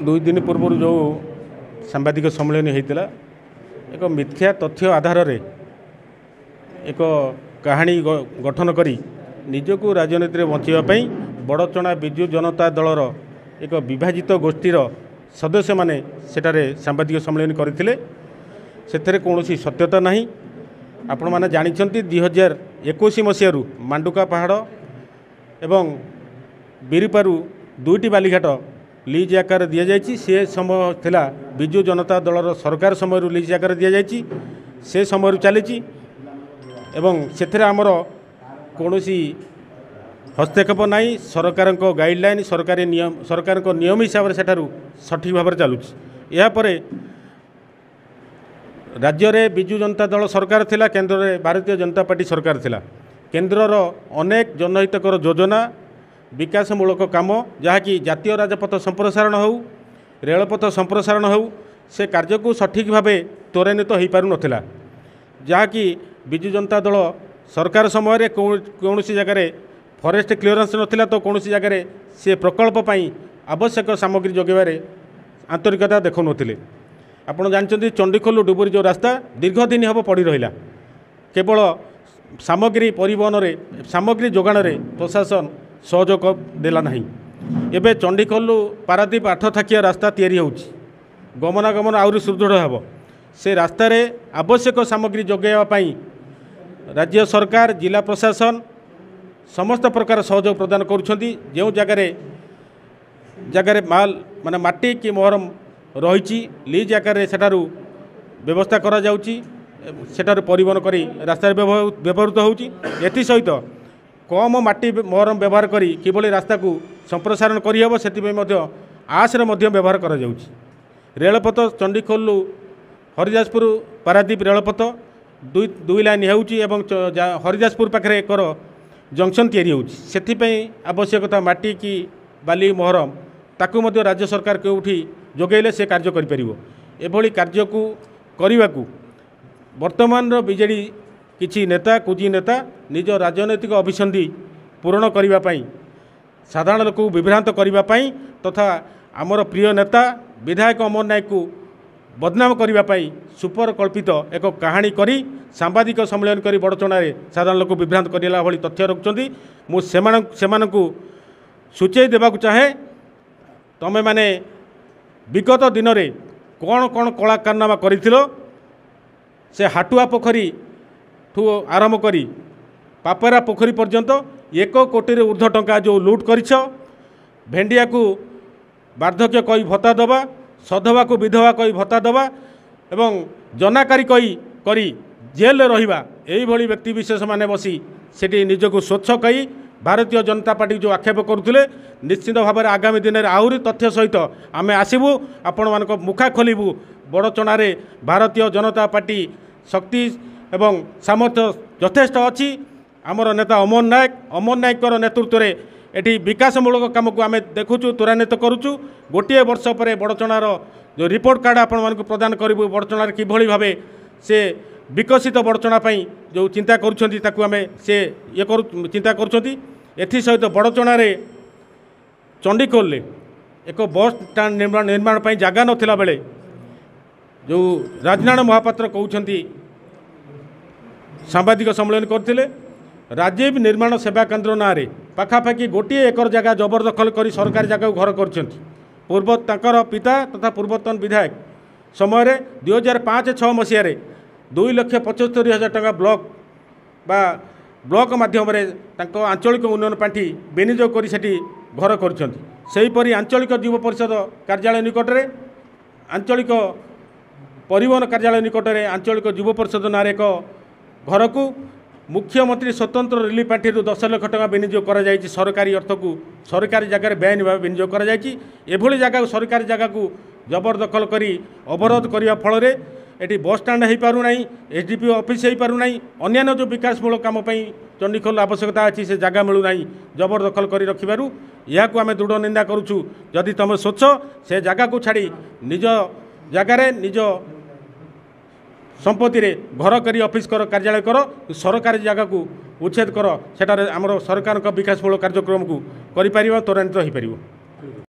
दुई दिन पूर्व जो सांबादिक सम्मेलन होता एक मिथ्या तथ्य आधार रे एक कहानी गठन करी निजको राजनीति में बचाई बड़चणा विजु जनता दलर एक विभाजित गोष्ठीर सदस्य माने सेठारे सांबादिक सम्मेलन करथिले। सेथरे कौनसी सत्यता नहीं। आपण माने जानिछंती 2021 मसीहारू मांडुका पहाड़ एवं बिरिपारू दुईटी बालीघाट लीज आकार दि जाइए। से समय थिला विजु जनता दलर सरकार समय लीज आकार दि जाइए। से समय चली एवं से आमर कौनसी हस्तक्षेप नहीं। सरकार गाइडलाइन सरकार नियम हिसाब से सठिक भाव चलुची। यापर राज्य रे विजु जनता दल सरकार थिला, केंद्र रे भारतीय जनता पार्टी सरकार थिला। केंद्रर अनेक जनहितकर योजना विकासमूलक काम जहाँकि जातीय राजपथ संप्रसारण हो रेलपथ संप्रसारण हो से कार्य को सठिक भाव त्वरान्वित हो पार नाला। जहाँकि विजु जनता दल सरकार समय कौन सी जगह फॉरेस्ट क्लीयरेंस नथिला तो कौन सी जगह से प्रकल्प पाई आवश्यक सामग्री जोगेबारे आंतरिकता देखो नथिले। आपण जानते चंडीखोल डुबुरी जो रास्ता दीर्घ दिन हम पड़ी रहा। केवल सामग्री परिवहन रे सामग्री जोगाण रे प्रशासन सहयोग देला नहीं। एबे चंडीखोल पारादीप 8 थाकिया रास्ता तैयारी होउची। गमनागमन आउरी सुदृढ़ हेबो। से रास्ता रे आवश्यक सामग्री जोगाइबा पई राज्य सरकार जिला प्रशासन समस्त प्रकार सहयोग प्रदान करुछंती। जो जगह माल माने माटी कि मोहरम रही लीज आकार सेठारू व्यवस्था करा जाउची। सेठारू परिवहन करी रास्ता व्यवहृत होउची। एथि सहित कम माटी मोहरम व्यवहार करी किभली रास्ता को संप्रसारण करहब से आश्र व्यवहार करा जाउची। रेलपथ चंडीखोल हरिदासपुर पारादीप रेलपथ दुई लाइन होउची एवं हरिदासपुर पाखे एक जंक्शन तैयारी होउची। सेथिपई आवश्यकता माटी की बाली मोहरम ताकू मध्य राज्य सरकार केउठी जोगैले से कार्य करिपरिबो। एभली कार्य को करने को वर्तमान बीजेडी किछि नेता कुजी नेता निज राजनैतिक अभिसंधि पूरण करने साधारण लोक विभ्रांत करने तथा आमर प्रिय नेता विधायक अमर नायक को बदनाम करने सुपर कल्पित एक कहानी करी सांबादिक सम्मेलन करी बड़चणा साधारण लोक विभ्रांत करला भली तथ्य रखुंती। मुझे सूचई देवा चाहे तमें माने विगत दिन में कौन कौन कला कारनामा करिथिलो से हाटुआ पोखरी ठू आरंभ करी पापरा पोखरी पर्यंत 1 कोटी ऊर्ध्व टंका जो लुट करिछ। भेंडिया को वार्धक्य कई भत्ता दबा, सधवा को विधवा कई भत्ता दबा एवं जनाकारी कई करी जेल रहिबा एई भली व्यक्ति विशेष माने बसी सेठी निजको स्वच्छ कई भारतीय जनता पार्टी जो आक्षेप करुले निश्चित भाव में आगामी दिन में आहरी तथ्य सहित आमे आसबू आपण मानक मुखा खोलू। बड़चणा भारतीय जनता पार्टी शक्ति एवं सामर्थ्य यथेष्ट अच्छी। आमर नेता अमर नायक नेतृत्व में एटी विकासमूलक काम को आम देखुचु त्वरान्वित करुचु। गोटे वर्ष पर बड़चणार जो रिपोर्ट कार्ड आपण मानक प्रदान करूँ बड़चणार किभली भावे से विकसित बड़चणा जो चिंता करुछंती ताकू आमे से ये चिंता करुछंती। एथि सहित बड़चणा चंडीखोल एक बस स्टैंड निर्माण पर जगह नथिला बेले जो राजनारायण महापात्र कहउछंती सांबादिक सम्मेलन करथिले। राजीव निर्माण सेवा केन्द्र ना रे पाखापाखि 1 एकर जगह जबरदखल करी सरकारी जगह घर करछंती। पूर्व ताकर पिता तथा पूर्वतन विधायक समय 2005-06 मसीह 2,75,000 टंका ब्लॉक माध्यम आंचलिक उन्नयन पांठी विनियोग कर घर करपरी आंचलिक युव परिषद कार्यालय निकट में आंचलिक परिवहन कार्यालय निकट में आंचलिक युव परिषद ना एक घर को मुख्यमंत्री स्वतंत्र रिलीफ पांठी 10 लाख टंका विनियोग कर सरकारी अर्थ को सरकारी जगह बेआईन भाव विनियोग कर जगह सरकारी जगह को जबरदखल करी अवरोध करने फल एटी बस स्टैंड हो पारु नहीं, एसडीपीओ ऑफिस हो पारु नहीं, अन्य जो विकासमूलक काम चंडीखोल आवश्यकता अच्छी से जगह मिलू नहीं जबरदखल कर रखिबारु या आम दृढ़ निंदा करुचु। जदि तुम स्वच्छ से जगह को छाड़ी निज जगार निज संपत्ति रे घर करी ऑफिस कर कार्यालय कर सरकारी जगह को उच्छेद कर सेटारे आमर सरकार विकासमूलक कार्यक्रम को करि परिबा त्वरान्वित हो पारिबो।